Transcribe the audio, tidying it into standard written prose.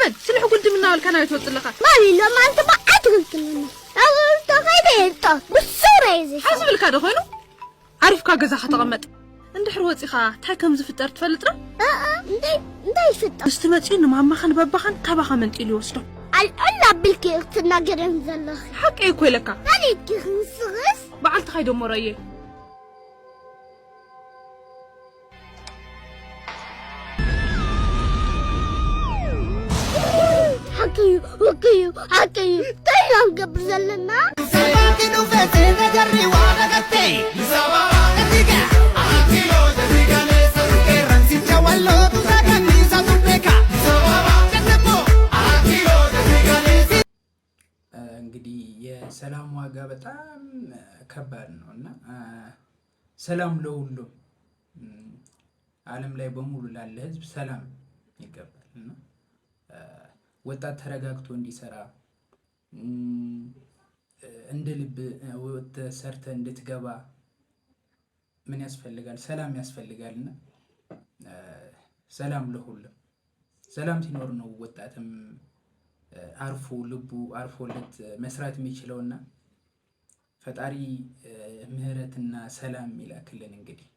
أحمد سلح قلت منا والكنا يتوصل لك ما لي لما أنت ما أتقلت لنا أول تخيل أنت بالصورة يزي حسب الكادو خينو عارف كاجزا خطقمت عند حروتي خا تحكم زفتر تفلترا انت يفتر استمعتي انه ماما خن بابا خن كابا خمن تيلي وسدو الله بالكي تناغرن زلخ حق اي كويلكا اني كنسغس بعلت خايدو مريه حكيو تايلان قبل زلنا سباكي نوفتي نجري وانا قتي لسوا اتيكا اكيلو دبيكا لسر كيران سيتشا والو تساكني ساتوبيكا لسوا جنبو اكيلو دبيكا لسر እንግዲህ የሰላም ዋጋ በጣም ከባድ ነውና ሰላም ለሁሉም ዓለም ላይ በሙሉ ላለ ህዝብ ሰላም ይገባልና ወጣት ተረጋግቶ እንዲሰራ እንደ ልብ ሰርተ እንድትገባ ምን ያስፈልጋል? ሰላም ያስፈልጋልና ሰላም ለሁሉም ሰላም ሲኖር ነው ወጣትም አርፎ ልቡ አርፎለት መስራት የሚችለውና ፈጣሪ ምህረትና ሰላም ይላክልን እንግዲህ